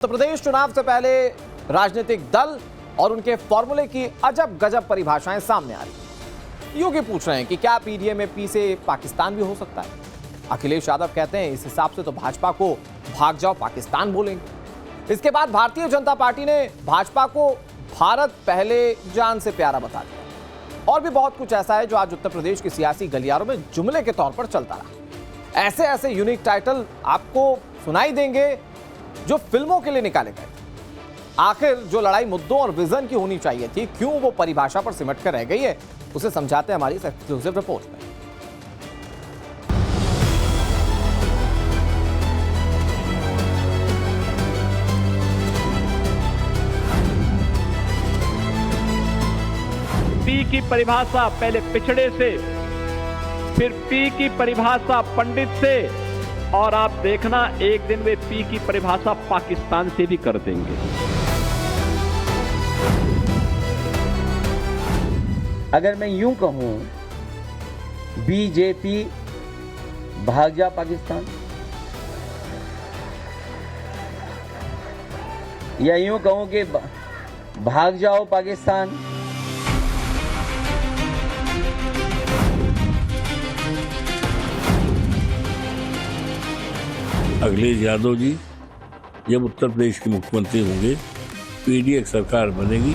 उत्तर प्रदेश चुनाव से पहले राजनीतिक दल और उनके फॉर्मूले की अजब गजब परिभाषाएं सामने आ रही। योगी पूछ रहे हैं कि क्या पीडीए में पी से पाकिस्तान भी हो सकता है। अखिलेश यादव कहते हैं इस हिसाब से तो भाजपा को भाग जाओ पाकिस्तान बोलेंगे। इसके बाद भारतीय जनता पार्टी ने भाजपा को भारत पहले जान से प्यारा बता दिया। और भी बहुत कुछ ऐसा है जो आज उत्तर प्रदेश की सियासी गलियारों में जुमले के तौर पर चलता रहा। ऐसे ऐसे यूनिक टाइटल आपको सुनाई देंगे जो फिल्मों के लिए निकाले गए। आखिर जो लड़ाई मुद्दों और विजन की होनी चाहिए थी, क्यों वो परिभाषा पर सिमट कर रह गई है, उसे समझाते हैं हमारी इस एक्सक्लूसिव रिपोर्ट में। पी की परिभाषा पहले पिछड़े से, फिर पी की परिभाषा पंडित से, और आप देखना एक दिन वे पी की परिभाषा पाकिस्तान से भी कर देंगे। अगर मैं यूं कहूं बीजेपी भाग जा पाकिस्तान, या यूं कहूं कि भाग जाओ पाकिस्तान, अखिलेश यादव जी जब उत्तर प्रदेश के मुख्यमंत्री होंगे, पीडीए सरकार बनेगी।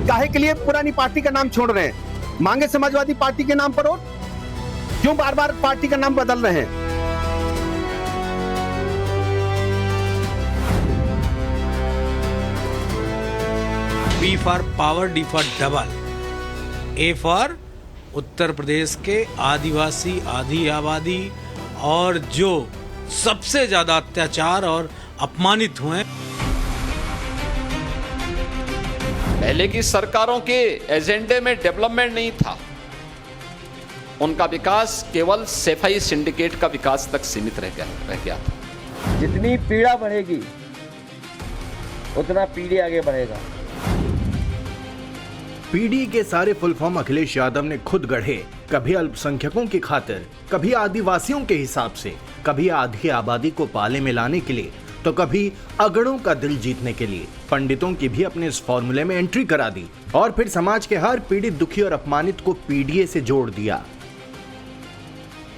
काहे के लिए पुरानी पार्टी का नाम छोड़ रहे हैं? मांगे समाजवादी पार्टी के नाम पर वोट, क्यों बार बार पार्टी का नाम बदल रहे हैं? P for power, D for double, A for Uttar Pradesh के आदिवासी, आधी आबादी और जो सबसे ज्यादा अत्याचार और अपमानित हुए। पहले की सरकारों के एजेंडे में डेवलपमेंट नहीं था। उनका विकास केवल सफाई सिंडिकेट का विकास तक सीमित रह गया था। जितनी पीड़ा बढ़ेगी उतना पीढ़ी आगे बढ़ेगा। पीडी के सारे फुल फॉर्म अखिलेश यादव ने खुद गढ़े, कभी अल्पसंख्यकों की खातिर, कभी आदिवासियों के हिसाब से, कभी आधी आबादी को पाले में लाने के लिए, तो कभी अगड़ों का दिल जीतने के लिए। पंडितों की भी अपने इस फॉर्मूले में एंट्री करा दी और फिर समाज के हर पीड़ित, दुखी और अपमानित को पीडीए से जोड़ दिया।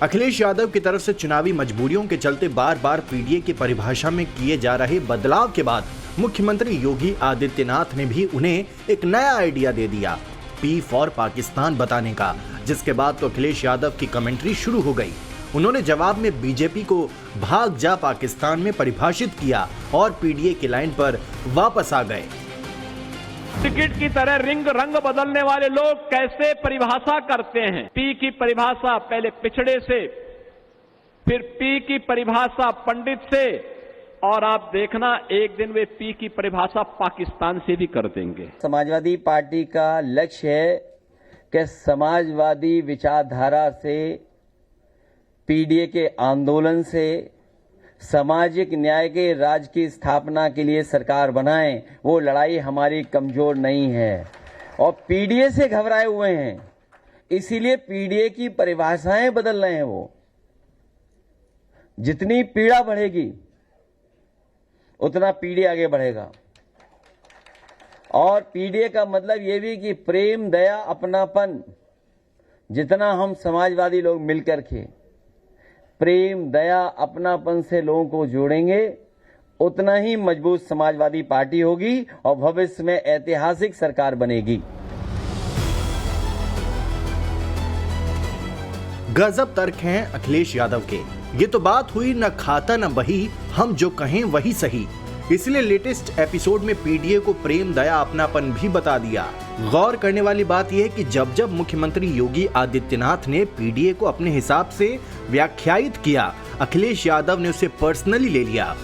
अखिलेश यादव की तरफ से चुनावी मजबूरियों के चलते बार बार पीडीए की परिभाषा में किए जा रहे बदलाव के बाद मुख्यमंत्री योगी आदित्यनाथ ने भी उन्हें एक नया आइडिया दे दिया, पी फॉर पाकिस्तान बताने का, जिसके बाद तो अखिलेश यादव की कमेंट्री शुरू हो गई। उन्होंने जवाब में बीजेपी को भाग जा पाकिस्तान में परिभाषित किया और पीडीए की लाइन पर वापस आ गए। टिकट की तरह रंग बदलने वाले लोग कैसे परिभाषा करते हैं। पी की परिभाषा पहले पिछड़े से, फिर पी की परिभाषा पंडित से, और आप देखना एक दिन वे पी की परिभाषा पाकिस्तान से भी कर देंगे। समाजवादी पार्टी का लक्ष्य है कि समाजवादी विचारधारा से, पीडीए के आंदोलन से सामाजिक न्याय के राज्य की स्थापना के लिए सरकार बनाएं। वो लड़ाई हमारी कमजोर नहीं है और पीडीए से घबराए हुए हैं, इसीलिए पीडीए की परिभाषाएं बदल रहे हैं। वो जितनी पीड़ा बढ़ेगी उतना पीडीए आगे बढ़ेगा। और पीडीए का मतलब यह भी कि प्रेम, दया, अपनापन, जितना हम समाजवादी लोग मिलकर के प्रेम, दया, अपनापन से लोगों को जोड़ेंगे, उतना ही मजबूत समाजवादी पार्टी होगी और भविष्य में ऐतिहासिक सरकार बनेगी। गजब तर्क हैं अखिलेश यादव के। ये तो बात हुई न खाता न बही, हम जो कहें वही सही। इसलिए लेटेस्ट एपिसोड में पीडीए को प्रेम, दया, अपनापन भी बता दिया। गौर करने वाली बात यह है कि जब जब मुख्यमंत्री योगी आदित्यनाथ ने पीडीए को अपने हिसाब से व्याख्यायित किया, अखिलेश यादव ने उसे पर्सनली ले लिया।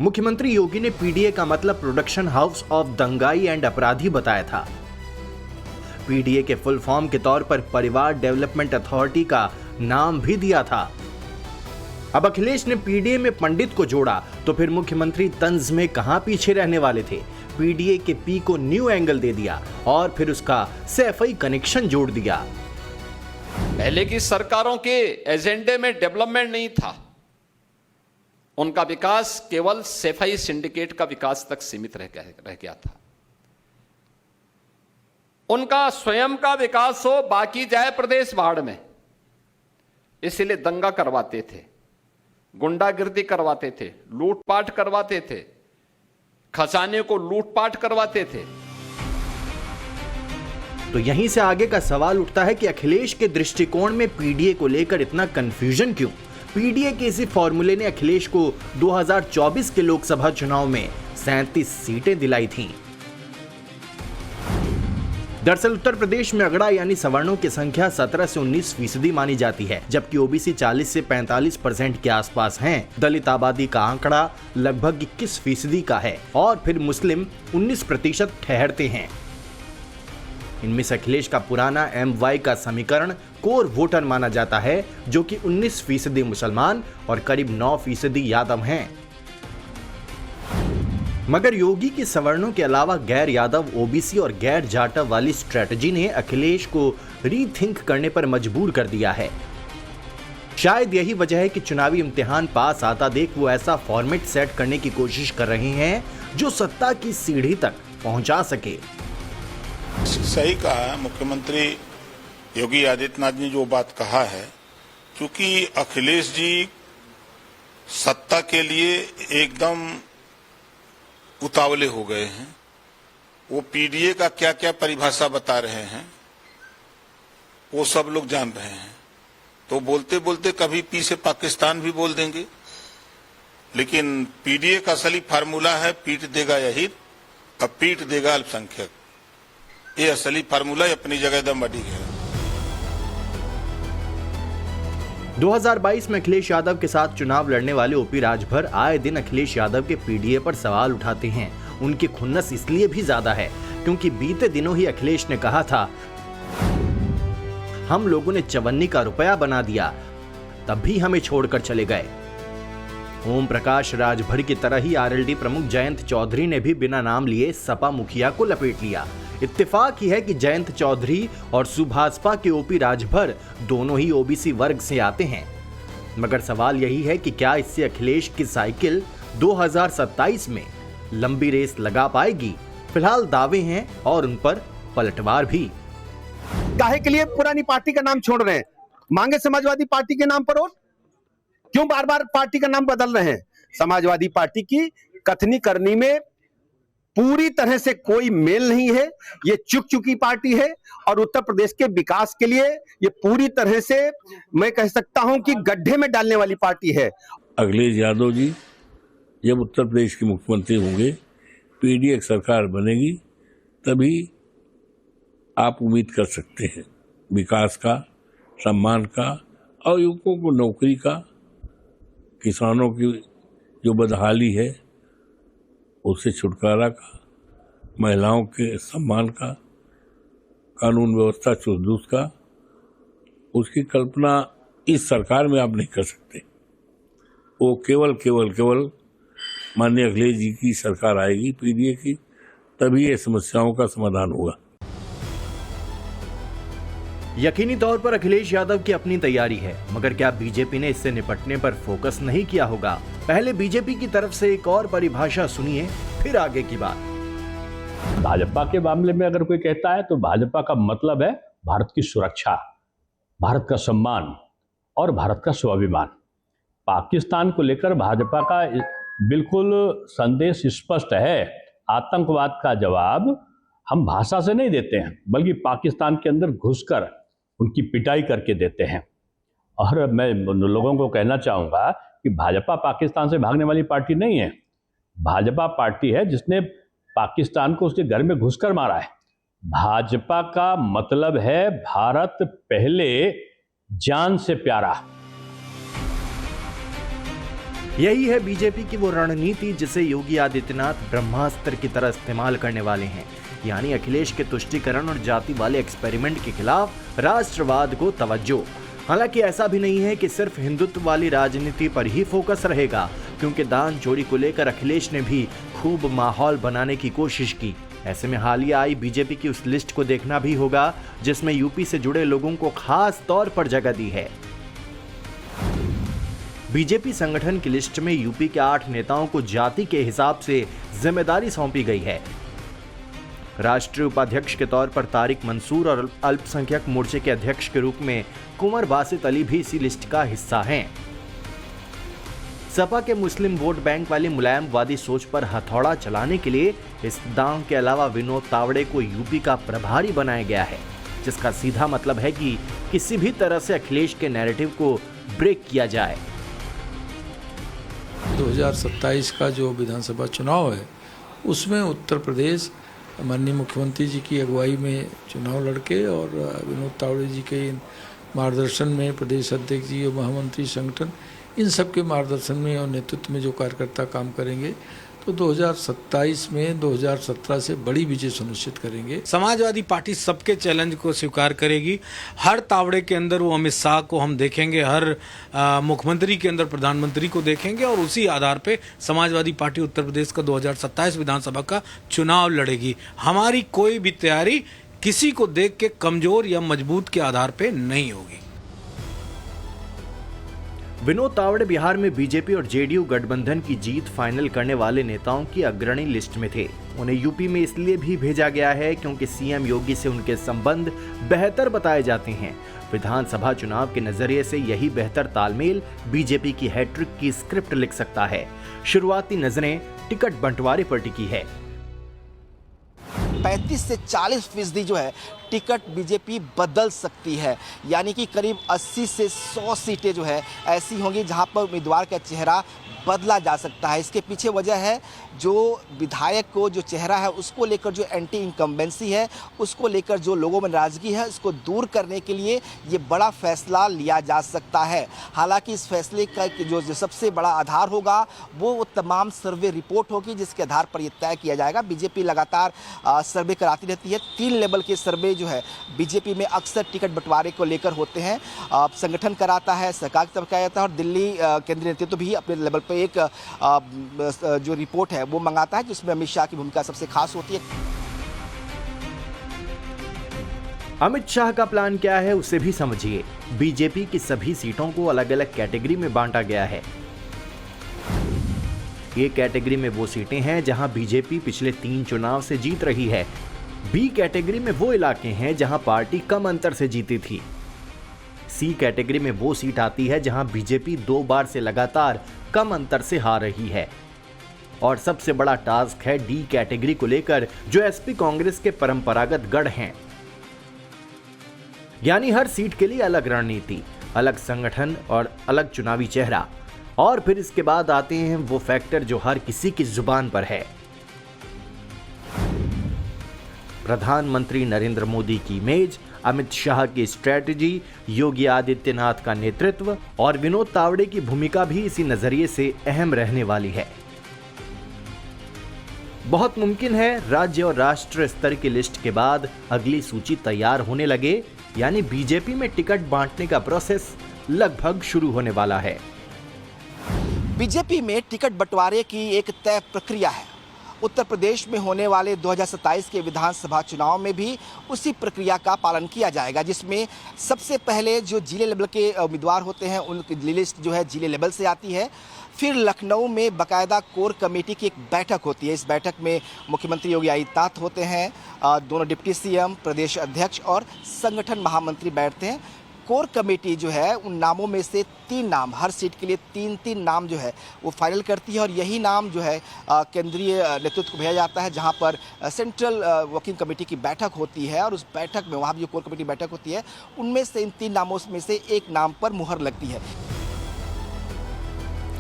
मुख्यमंत्री योगी ने पीडीए का मतलब प्रोडक्शन हाउस ऑफ दंगाई एंड अपराधी बताया था। पीडीए के फुल फॉर्म के तौर पर परिवार डेवलपमेंट अथॉरिटी का नाम भी दिया था। अब अखिलेश ने पीडीए में पंडित को जोड़ा, तो फिर मुख्यमंत्री तंज में कहां पीछे रहने वाले थे। पीडीए के पी को न्यू एंगल दे दिया और फिर उसका सैफई कनेक्शन जोड़ दिया। पहले की सरकारों के एजेंडे में डेवलपमेंट नहीं था। उनका विकास केवल सफाई सिंडिकेट का विकास तक सीमित रह गया था। उनका स्वयं का विकास हो, बाकी जाए प्रदेश भाड़ में, इसलिए दंगा करवाते थे, गुंडागिर्दी करवाते थे, लूटपाट करवाते थे, खजाने को लूटपाट करवाते थे। तो यहीं से आगे का सवाल उठता है कि अखिलेश के दृष्टिकोण में पीडीए को लेकर इतना कंफ्यूजन क्यों? पीडीए के इसी फॉर्मूले ने अखिलेश को 2024 के लोकसभा चुनाव में 37 सीटें दिलाई थीं। दरअसल उत्तर प्रदेश में अगड़ा यानी सवर्णों की संख्या 17 से 19% मानी जाती है, जबकि ओबीसी 40 से 45% के आसपास हैं। दलित आबादी का आंकड़ा लगभग 21% का है और फिर मुस्लिम 19% ठहरते हैं। इनमें से अखिलेश का पुराना MY का समीकरण कोर वोटर माना जाता है, जो कि 19% मुसलमान और करीब 9% यादव हैं। मगर योगी की सवर्णों के अलावा गैर यादव, ओबीसी और गैर जाटव वाली स्ट्रेटजी ने अखिलेश को रीथिंक करने पर मजबूर कर दिया है। शायद यही वजह है कि चुनावी इम्तिहान पास आता देख वो ऐसा फॉर्मेट सेट करने की कोशिश कर रहे हैं जो सत्ता की सीढ़ी तक पहुंचा सके। सही कहा है मुख्यमंत्री योगी आदित्यनाथ ने जो बात कहा है, क्योंकि अखिलेश जी सत्ता के लिए एकदम उतावले हो गए हैं। वो पीडीए का क्या क्या परिभाषा बता रहे हैं वो सब लोग जान रहे हैं। तो बोलते बोलते कभी पी से पाकिस्तान भी बोल देंगे, लेकिन पीडीए का असली फार्मूला है पीट देगा यहीद और पीट देगा अल्पसंख्यक। ये असली फार्मूला अपनी जगह दम अड़ी है। 2022 में अखिलेश यादव के साथ चुनाव लड़ने वाले ओपी राजभर आए दिन अखिलेश यादव के पीडीए पर सवाल उठाते हैं। उनकी खुन्नस इसलिए भी ज्यादा है क्योंकि बीते दिनों ही अखिलेश ने कहा था, हम लोगों ने 54 का रुपया बना दिया, तब भी हमें छोड़कर चले गए। ओम प्रकाश राजभर की तरह ही आरएलडी प्रमुख जयंत चौधरी ने भी बिना नाम लिए सपा मुखिया को लपेट लिया। इत्तेफाक ही है कि जयंत चौधरी और सुभाषपा के ओपी राजभर दोनों ही ओबीसी वर्ग से आते हैं। मगर सवाल यही है कि क्या इससे अखिलेश की साइकिल 2027 में लंबी रेस लगा पाएगी? फिलहाल दावे हैं और उन पर पलटवार भी। काहे के लिए पुरानी पार्टी का नाम छोड़ रहे हैं? मांगे समाजवादी पार्टी के नाम पर वोट, क्यों बार बार पार्टी का नाम बदल रहे हैं? समाजवादी पार्टी की कथनी करनी में पूरी तरह से कोई मेल नहीं है। ये चुक चुकी पार्टी है और उत्तर प्रदेश के विकास के लिए ये पूरी तरह से मैं कह सकता हूं कि गड्ढे में डालने वाली पार्टी है। अखिलेश यादव जी जब उत्तर प्रदेश के मुख्यमंत्री होंगे, पीडीए की सरकार बनेगी, तभी आप उम्मीद कर सकते हैं विकास का, सम्मान का और युवकों को नौकरी का, किसानों की जो बदहाली है उससे छुटकारा का, महिलाओं के सम्मान का, कानून व्यवस्था चुस्त का, उसकी कल्पना इस सरकार में आप नहीं कर सकते। वो केवल माननीय अखिलेश जी की सरकार आएगी पीडीए की, तभी ये समस्याओं का समाधान होगा। यकीनी तौर पर अखिलेश यादव की अपनी तैयारी है, मगर क्या बीजेपी ने इससे निपटने पर फोकस नहीं किया होगा? पहले बीजेपी की तरफ से एक और परिभाषा सुनिए, फिर आगे की बात। भाजपा के मामले में अगर कोई कहता है तो भाजपा का मतलब है भारत की सुरक्षा, भारत का सम्मान और भारत का स्वाभिमान। पाकिस्तान को लेकर भाजपा का बिल्कुल संदेश स्पष्ट है। आतंकवाद का जवाब हम भाषा से नहीं देते हैं, बल्कि पाकिस्तान के अंदर घुसकर उनकी पिटाई करके देते हैं। और मैं लोगों को कहना चाहूँगा कि भाजपा पाकिस्तान से भागने वाली पार्टी नहीं है। भाजपा पार्टी है जिसने पाकिस्तान को उसके घर में घुसकर मारा है। भाजपा का मतलब है भारत पहले, जान से प्यारा। यही है बीजेपी की वो रणनीति जिसे योगी आदित्यनाथ ब्रह्मास्त्र की तरह इस्तेमाल करने वाले हैं, यानी अखिलेश के तुष्टीकरण और जाति वाले एक्सपेरिमेंट के खिलाफ राष्ट्रवाद को तवज्जो। हालांकि ऐसा भी नहीं है कि सिर्फ हिंदुत्व वाली राजनीति पर ही फोकस रहेगा, क्योंकि दान चोरी को लेकर अखिलेश ने भी खूब माहौल बनाने की कोशिश की। ऐसे में हालिया आई बीजेपी की उस लिस्ट को देखना भी होगा जिसमें यूपी से जुड़े लोगों को खास तौर पर जगह दी है। बीजेपी संगठन की लिस्ट में यूपी के 8 नेताओं को जाति के हिसाब से जिम्मेदारी सौंपी गई है। राष्ट्रीय उपाध्यक्ष के तौर पर तारिक मंसूर और अल्पसंख्यक मोर्चे के अध्यक्ष के रूप में कुंवर बासित अली भी इसी लिस्ट का हिस्सा हैं। सपा के मुस्लिम वोट बैंक वाली मुलायमवादी सोच पर हथौड़ा चलाने के लिए इस दांव के अलावा विनोद तावड़े को यूपी का प्रभारी बनाया गया है, जिसका सीधा मतलब है कि किसी भी तरह से अखिलेश के नैरेटिव को ब्रेक किया जाए। 2027 का जो विधानसभा चुनाव है उसमें उत्तर प्रदेश माननीय मुख्यमंत्री जी की अगुवाई में चुनाव लड़के और विनोद तावड़े जी के मार्गदर्शन में प्रदेश अध्यक्ष जी और महामंत्री संगठन इन सब के मार्गदर्शन में और नेतृत्व में जो कार्यकर्ता काम करेंगे तो 2027 में 2017 से बड़ी विजय सुनिश्चित करेंगे। समाजवादी पार्टी सबके चैलेंज को स्वीकार करेगी। हर तावड़े के अंदर वो अमित शाह को हम देखेंगे, हर मुख्यमंत्री के अंदर प्रधानमंत्री को देखेंगे और उसी आधार पे समाजवादी पार्टी उत्तर प्रदेश का 2027 विधानसभा का चुनाव लड़ेगी। हमारी कोई भी तैयारी किसी को देख के कमजोर या मजबूत के आधार पे नहीं होगी। विनोद तावड़े बिहार में बीजेपी और जेडीयू गठबंधन की जीत फाइनल करने वाले नेताओं की अग्रणी लिस्ट में थे। उन्हें यूपी में इसलिए भी भेजा गया है क्योंकि सीएम योगी से उनके संबंध बेहतर बताए जाते हैं। विधानसभा चुनाव के नजरिए से यही बेहतर तालमेल बीजेपी की हैट्रिक की स्क्रिप्ट लिख सकता है। शुरुआती नजरें टिकट बंटवारे पर टिकी है। 35 से 40% जो है टिकट बीजेपी बदल सकती है, यानी कि करीब 80 से 100 सीटें जो है ऐसी होंगी जहां पर उम्मीदवार का चेहरा बदला जा सकता है। इसके पीछे वजह है जो विधायक को जो चेहरा है उसको लेकर जो एंटी इनकम्बेंसी है, उसको लेकर जो लोगों में नाराजगी है, उसको दूर करने के लिए ये बड़ा फैसला लिया जा सकता है। हालांकि इस फैसले का जो सबसे बड़ा आधार होगा वो तमाम सर्वे रिपोर्ट होगी जिसके आधार पर यह तय किया जाएगा। बीजेपी लगातार सर्वे कराती रहती है। 3 लेवल के सर्वे जो है बीजेपी में अक्सर टिकट बंटवारे को लेकर होते हैं। संगठन कराता है, सरकार की तरफ किया जाता है और दिल्ली केंद्रीय नेतृत्व भी अपने लेवल पर एक जो रिपोर्ट है वो मंगाता है जिसमें अमित शाह की भूमिका सबसे खास होती है। अमित शाह का प्लान क्या है उसे भी समझिए। बीजेपी की सभी सीटों को अलग अलग कैटेगरी में बांटा गया है। ये कैटेगरी में वो सीटें हैं जहां बीजेपी पिछले 3 चुनाव से जीत रही है। बी कैटेगरी में वो इलाके हैं जहां पार्टी कम अंतर से जीती थी। सी कैटेगरी में वो सीट आती है जहां बीजेपी 2 बार से लगातार कम अंतर से हार रही है। और सबसे बड़ा टास्क है डी कैटेगरी को लेकर जो एसपी कांग्रेस के परंपरागत गढ़ हैं। यानी हर सीट के लिए अलग रणनीति, अलग संगठन और अलग चुनावी चेहरा। और फिर इसके बाद आते हैं वो फैक्टर जो हर किसी की जुबान पर है। प्रधानमंत्री नरेंद्र मोदी की इमेज, अमित शाह की स्ट्रेटजी, योगी आदित्यनाथ का नेतृत्व और विनोद तावड़े की भूमिका भी इसी नजरिए से अहम रहने वाली है। बहुत मुमकिन है राज्य और राष्ट्र स्तर की लिस्ट के बाद अगली सूची तैयार होने लगे, यानी बीजेपी में टिकट बांटने का प्रोसेस लगभग शुरू होने वाला है। बीजेपी में टिकट बंटवारे की एक तय प्रक्रिया है। उत्तर प्रदेश में होने वाले 2027 के विधानसभा चुनाव में भी उसी प्रक्रिया का पालन किया जाएगा, जिसमें सबसे पहले जो जिले लेवल के उम्मीदवार होते हैं उनकी लिस्ट जो है जिले लेवल से आती है। फिर लखनऊ में बाकायदा कोर कमेटी की एक बैठक होती है। इस बैठक में मुख्यमंत्री योगी आदित्यनाथ होते हैं, दोनों डिप्टी सीएम, प्रदेश अध्यक्ष और संगठन महामंत्री बैठते हैं। कोर कमेटी जो है उन नामों में से 3 नाम, हर सीट के लिए 3-3 नाम जो है वो फाइनल करती है और यही नाम जो है केंद्रीय नेतृत्व को भेजा जाता है, जहां पर सेंट्रल वर्किंग कमेटी की बैठक होती है और उस बैठक में वहां जो कोर कमेटी बैठक होती है उनमें से इन 3 नामों में से एक नाम पर मुहर लगती है।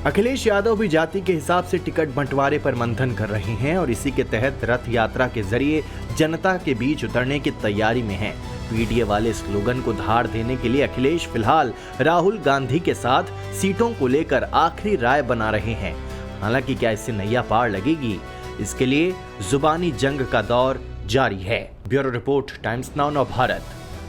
अखिलेश यादव भी जाति के हिसाब से टिकट बंटवारे पर मंथन कर रहे हैं और इसी के तहत रथ यात्रा के जरिए जनता के बीच उतरने की तैयारी में हैं। पीडीए वाले स्लोगन को धार देने के लिए अखिलेश फिलहाल राहुल गांधी के साथ सीटों को लेकर आखिरी राय बना रहे हैं। हालांकि क्या इससे नैया पार लगेगी, इसके लिए जुबानी जंग का दौर जारी है। Bureau report, times now Bharat.